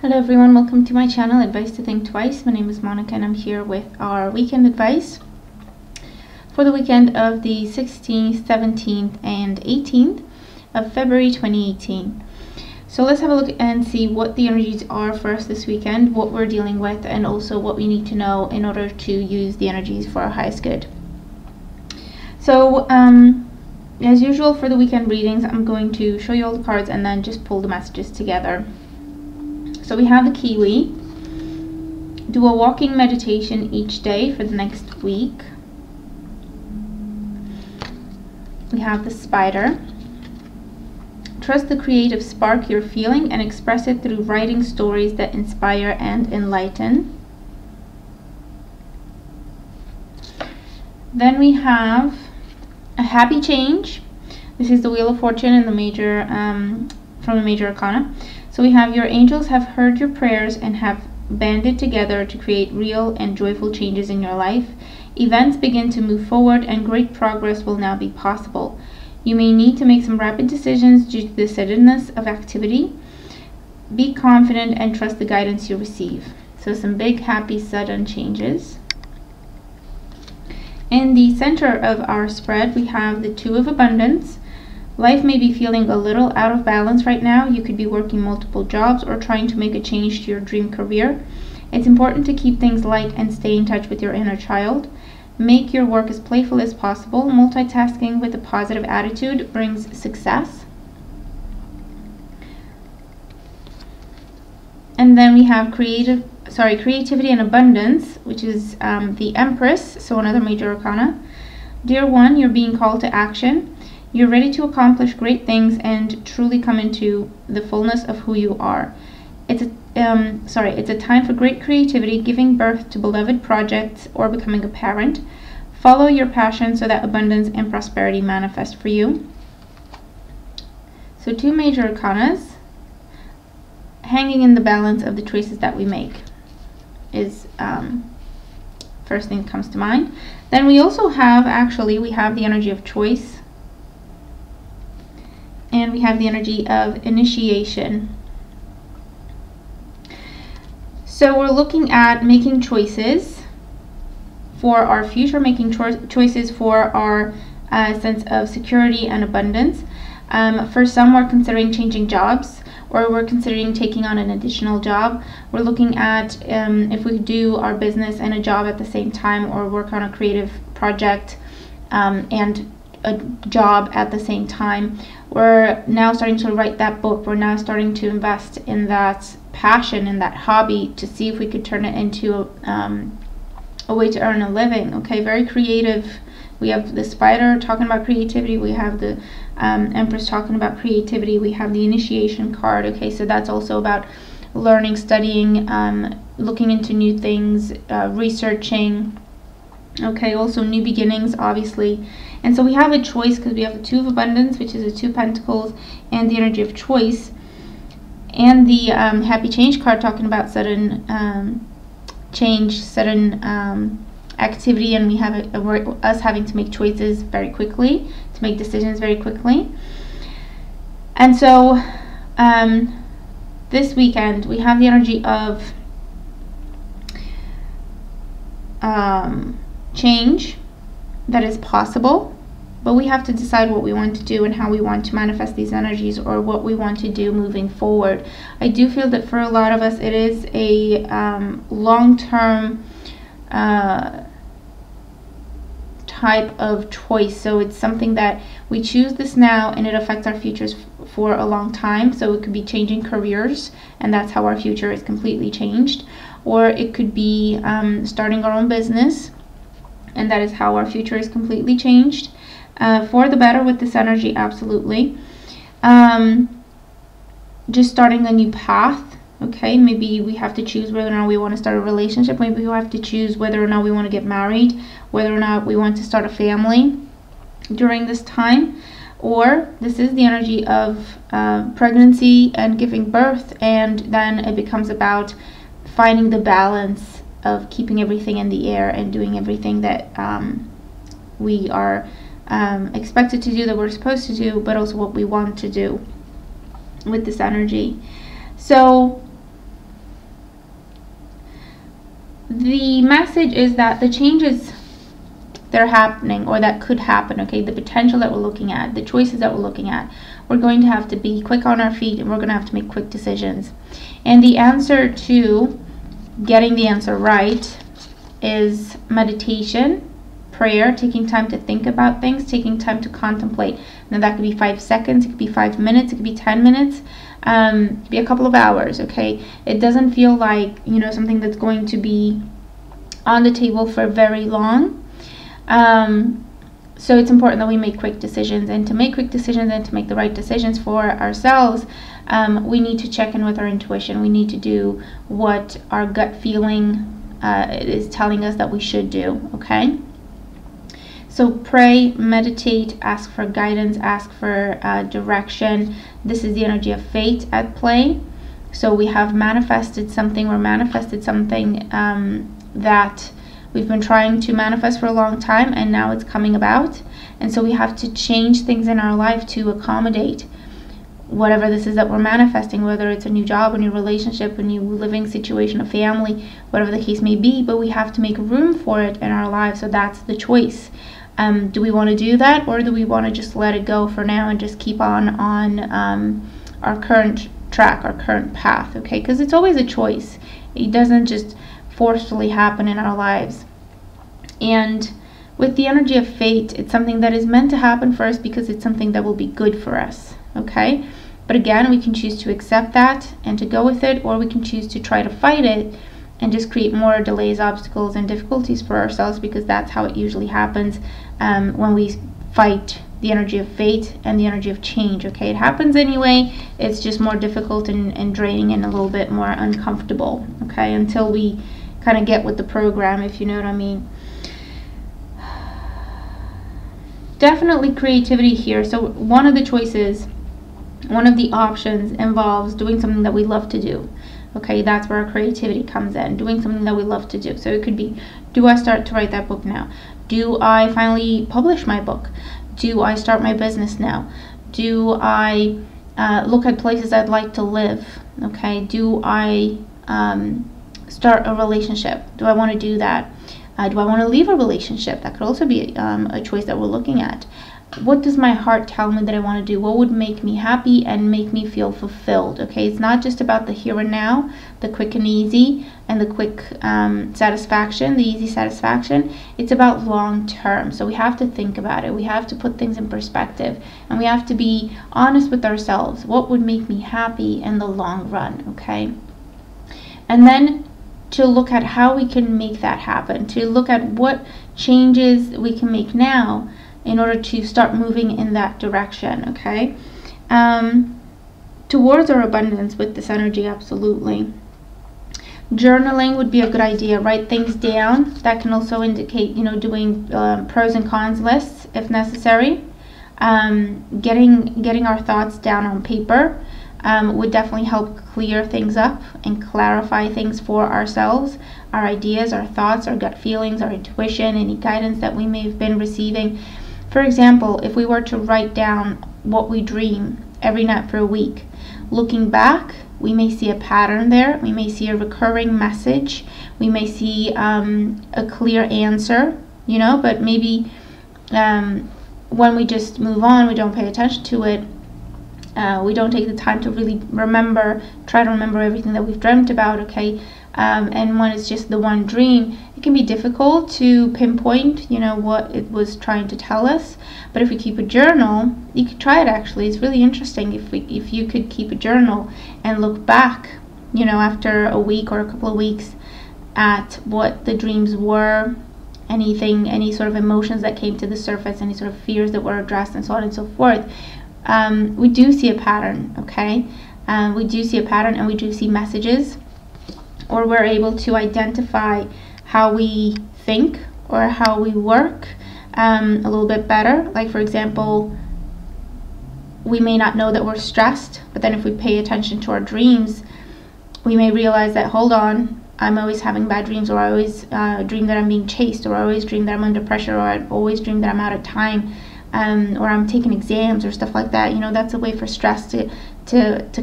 Hello everyone, welcome to my channel, Advice to Think Twice. My name is Monica and I'm here with our weekend advice for the weekend of the 16th, 17th, and 18th of February 2018. So let's have a look and see what the energies are for us this weekend, what we're dealing with, and also what we need to know in order to use the energies for our highest good. So as usual for the weekend readings, I'm going to show you all the cards and then just pull the messages together. So we have the Kiwi. Do a walking meditation each day for the next week. We have the Spider. Trust the creative spark you're feeling and express it through writing stories that inspire and enlighten. Then we have a happy change. This is the Wheel of Fortune in the major from the Major Arcana. So we have your angels have heard your prayers and have banded together to create real and joyful changes in your life. Events begin to move forward and great progress will now be possible. You may need to make some rapid decisions due to the suddenness of activity. Be confident and trust the guidance you receive. So some big, happy, sudden changes. In the center of our spread, we have the Two of Abundance. Life may be feeling a little out of balance right now. You could be working multiple jobs or trying to make a change to your dream career. It's important to keep things light and stay in touch with your inner child. Make your work as playful as possible. Multitasking with a positive attitude brings success. And then we have creativity and abundance, which is the Empress, so another major arcana. Dear one, you're being called to action. You're ready to accomplish great things and truly come into the fullness of who you are. It's a time for great creativity, giving birth to beloved projects, or becoming a parent. Follow your passion so that abundance and prosperity manifest for you. So two major arcanas. Hanging in the balance of the choices that we make is first thing that comes to mind. Then we also have, we have the energy of choice. And we have the energy of initiation. So we're looking at making choices for our future, making choices for our sense of security and abundance. For some, we're considering changing jobs, or we're considering taking on an additional job. We're looking at if we do our business and a job at the same time, or work on a creative project and a job at the same time. We're now starting to write that book. We're now starting to invest in that passion, in that hobby, to see if we could turn it into a way to earn a living. Okay, very creative. We have the Spider talking about creativity. We have the Empress talking about creativity. We have the Initiation card. Okay, so that's also about learning, studying, looking into new things, researching. Okay, also new beginnings, obviously. And so we have a choice because we have the Two of Abundance, which is the Two of Pentacles, and the energy of choice. And the Happy Change card talking about sudden change, sudden activity, and we have us having to make choices very quickly, to make decisions very quickly. And so this weekend we have the energy of change that is possible, but we have to decide what we want to do and how we want to manifest these energies, or what we want to do moving forward. I do feel that for a lot of us it is a long-term type of choice. So it's something that we choose this now and it affects our futures for a long time. So it could be changing careers, and that's how our future is completely changed. Or it could be starting our own business, and that is how our future is completely changed for the better with this energy. Absolutely. Just starting a new path. Okay, maybe we have to choose whether or not we want to start a relationship. Maybe we have to choose whether or not we want to get married, whether or not we want to start a family during this time. Or this is the energy of pregnancy and giving birth, and then it becomes about finding the balance of keeping everything in the air and doing everything that we are expected to do, that we're supposed to do, but also what we want to do with this energy. So the message is that the changes that are happening or that could happen, okay, the potential that we're looking at, the choices that we're looking at, we're going to have to be quick on our feet and we're going to have to make quick decisions. And the answer to getting the answer right is meditation, prayer, taking time to think about things, taking time to contemplate. Now that could be 5 seconds, it could be 5 minutes, it could be 10 minutes, it could be a couple of hours, okay? It doesn't feel like, you know, something that's going to be on the table for very long. So it's important that we make quick decisions, and to make quick decisions and to make the right decisions for ourselves, we need to check in with our intuition. We need to do what our gut feeling is telling us that we should do, okay? So pray, meditate, ask for guidance, ask for direction. This is the energy of fate at play. So we have manifested something, or manifested something that we've been trying to manifest for a long time, and now it's coming about. And so we have to change things in our life to accommodate whatever this is that we're manifesting, whether it's a new job, a new relationship, a new living situation, a family, whatever the case may be. But we have to make room for it in our lives. So that's the choice. Do we want to do that, or do we want to just let it go for now and just keep on our current track, our current path, okay? Because it's always a choice. It doesn't just forcefully happen in our lives. And with the energy of fate, it's something that is meant to happen for us because it's something that will be good for us, okay? But again, we can choose to accept that and to go with it, or we can choose to try to fight it and just create more delays, obstacles, and difficulties for ourselves, because that's how it usually happens when we fight the energy of fate and the energy of change, okay? It happens anyway, it's just more difficult and draining and a little bit more uncomfortable, okay, until we kind of get with the program, if you know what I mean. Definitely creativity here. So one of the choices, one of the options involves doing something that we love to do. Okay, that's where our creativity comes in, doing something that we love to do. So it could be, do I start to write that book now? Do I finally publish my book? Do I start my business now? Do I look at places I'd like to live? Okay, do I start a relationship? Do I want to do that? Do I want to leave a relationship? That could also be a choice that we're looking at. What does my heart tell me that I want to do? What would make me happy and make me feel fulfilled? Okay, it's not just about the here and now, the quick and easy, and the quick satisfaction, the easy satisfaction. It's about long term. So we have to think about it. We have to put things in perspective, and we have to be honest with ourselves. What would make me happy in the long run? Okay, and then to look at how we can make that happen, to look at what changes we can make now in order to start moving in that direction, okay? Towards our abundance with this energy, absolutely. Journaling would be a good idea. Write things down. That can also indicate, you know, doing pros and cons lists if necessary. Getting our thoughts down on paper would definitely help clear things up and clarify things for ourselves, our ideas, our thoughts, our gut feelings, our intuition, any guidance that we may have been receiving. For example, if we were to write down what we dream every night for a week, looking back, we may see a pattern there. We may see a recurring message. We may see a clear answer, you know, but maybe when we just move on, we don't pay attention to it. We don't take the time to really try to remember everything that we've dreamt about, okay? And when it's just the one dream, it can be difficult to pinpoint, you know, what it was trying to tell us. But if we keep a journal, you could try it actually. It's really interesting if you could keep a journal and look back, you know, after a week or a couple of weeks at what the dreams were, any sort of emotions that came to the surface, any sort of fears that were addressed, and so on and so forth. We do see a pattern, okay? We do see a pattern, and we do see messages, or we're able to identify how we think or how we work a little bit better. Like, for example, we may not know that we're stressed, but then if we pay attention to our dreams, we may realize that, hold on, I'm always having bad dreams, or I always dream that I'm being chased, or I always dream that I'm under pressure, or I always dream that I'm out of time, or I'm taking exams or stuff like that. You know, that's a way for stress to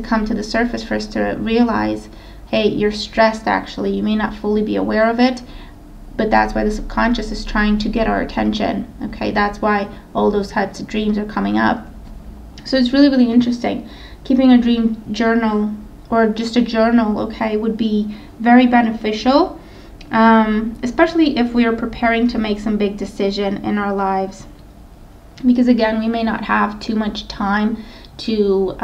come to the surface for us to realize, hey, you're stressed actually. You may not fully be aware of it, but that's why the subconscious is trying to get our attention. Okay, that's why all those types of dreams are coming up. So it's really, really interesting. Keeping a dream journal or just a journal, okay, would be very beneficial, especially if we are preparing to make some big decision in our lives. Because again, we may not have too much time to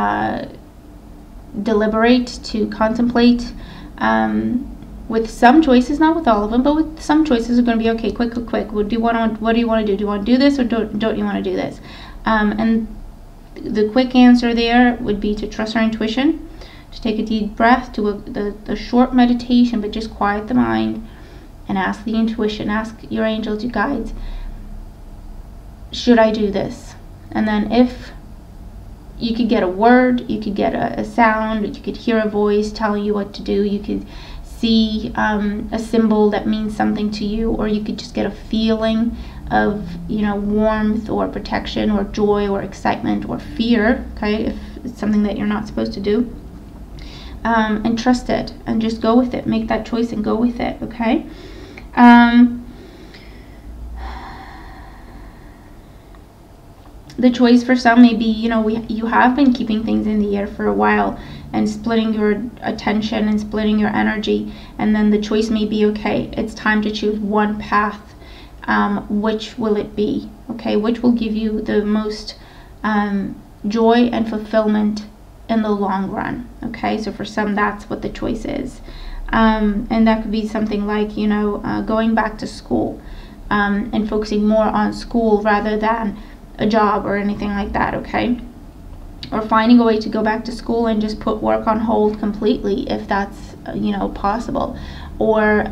deliberate, to contemplate. With some choices, not with all of them, but with some choices are going to be okay, quick. What do you want to do? Do you want to do this, or don't you want to do this? And the quick answer there would be to trust our intuition, to take a deep breath, do the short meditation, but just quiet the mind and ask the intuition, ask your angels, your guides, should I do this? And then if you could get a word, you could get a sound, you could hear a voice telling you what to do, you could see a symbol that means something to you, or you could just get a feeling of, you know, warmth or protection or joy or excitement or fear, okay, if it's something that you're not supposed to do, and trust it and just go with it. Make that choice and go with it, okay? The choice for some may be, you know, you have been keeping things in the air for a while and splitting your attention and splitting your energy, and then the choice may be, okay, it's time to choose one path. Which will it be? Okay, which will give you the most joy and fulfillment in the long run? Okay, so for some, that's what the choice is. And that could be something like, you know, going back to school and focusing more on school rather than a job or anything like that, okay? Or finding a way to go back to school and just put work on hold completely, if that's, you know, possible. Or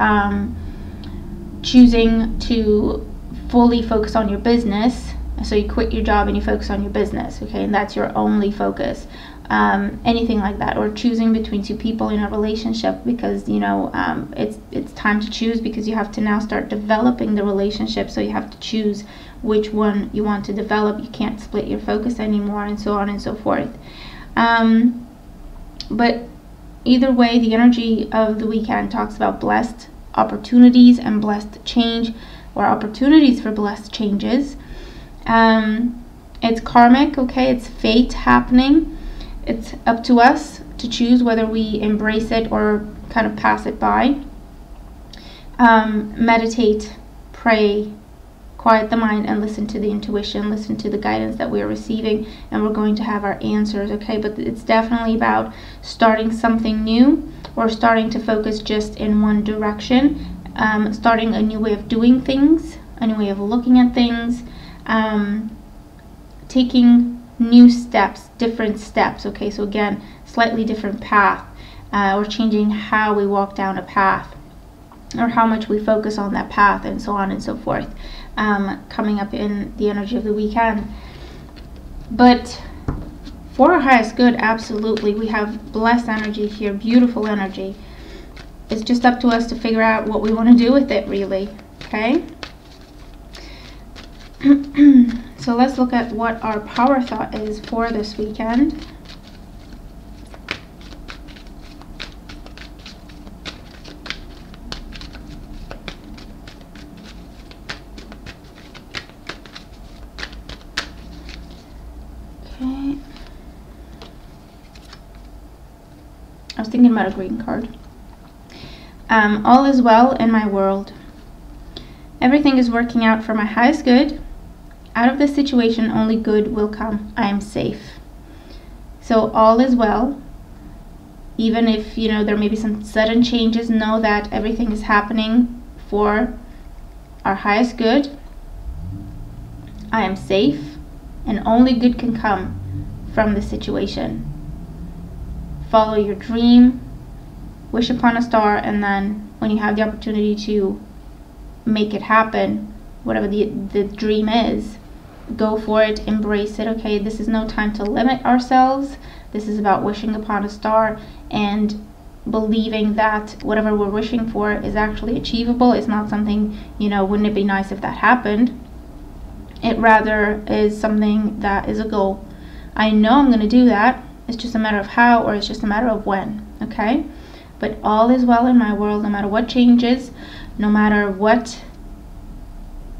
choosing to fully focus on your business, so you quit your job and you focus on your business, okay, and that's your only focus. Anything like that. Or choosing between two people in a relationship, because, you know, it's time to choose, because you have to now start developing the relationship, so you have to choose which one you want to develop. You can't split your focus anymore, and so on and so forth. But either way, the energy of the weekend talks about blessed opportunities and blessed change, or opportunities for blessed changes. It's karmic, okay, it's fate happening. It's up to us to choose whether we embrace it or kind of pass it by. Meditate, pray, quiet the mind, and listen to the intuition, listen to the guidance that we're receiving, and we're going to have our answers, okay? But it's definitely about starting something new, or starting to focus just in one direction, starting a new way of doing things, a new way of looking at things, taking new steps, different steps, okay? So again, slightly different path, or changing how we walk down a path, or how much we focus on that path, and so on and so forth, coming up in the energy of the weekend. But for our highest good, absolutely, we have blessed energy here, beautiful energy. It's just up to us to figure out what we want to do with it, really, okay? So let's look at what our power thought is for this weekend. Okay. I was thinking about a green card. All is well in my world. Everything is working out for my highest good. Out of this situation, only good will come. I am safe. So all is well. Even if, you know, there may be some sudden changes, know that everything is happening for our highest good. I am safe, and only good can come from the situation. Follow your dream, wish upon a star, and then when you have the opportunity to make it happen, whatever the dream is, go for it, embrace it, okay? This is no time to limit ourselves. This is about wishing upon a star and believing that whatever we're wishing for is actually achievable. It's not something, you know, wouldn't it be nice if that happened? It rather is something that is a goal. I know I'm going to do that. It's just a matter of how, or it's just a matter of when, okay? but all is well in my world, no matter what changes, no matter what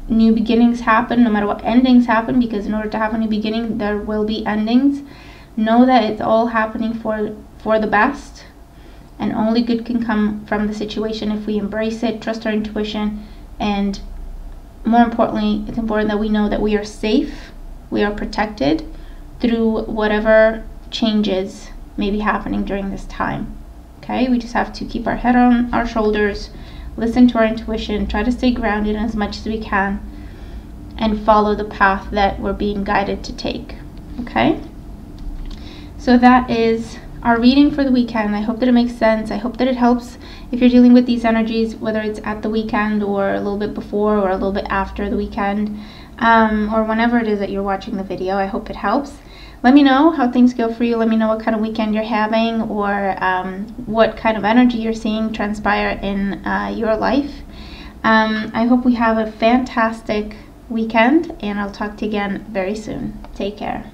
new beginnings happen, no matter what endings happen, because in order to have a new beginning, there will be endings. Know that it's all happening for the best, and only good can come from the situation if we embrace it, trust our intuition, and more importantly, it's important that we know that we are safe, we are protected through whatever changes may be happening during this time. Okay, we just have to keep our head on our shoulders, listen to our intuition, try to stay grounded as much as we can, and follow the path that we're being guided to take. Okay, so that is our reading for the weekend. I hope that it makes sense. I hope that it helps if you're dealing with these energies, whether it's at the weekend or a little bit before or a little bit after the weekend, or whenever it is that you're watching the video. I hope it helps. Let me know how things go for you. Let me know what kind of weekend you're having, or what kind of energy you're seeing transpire in your life. I hope we have a fantastic weekend, and I'll talk to you again very soon. Take care.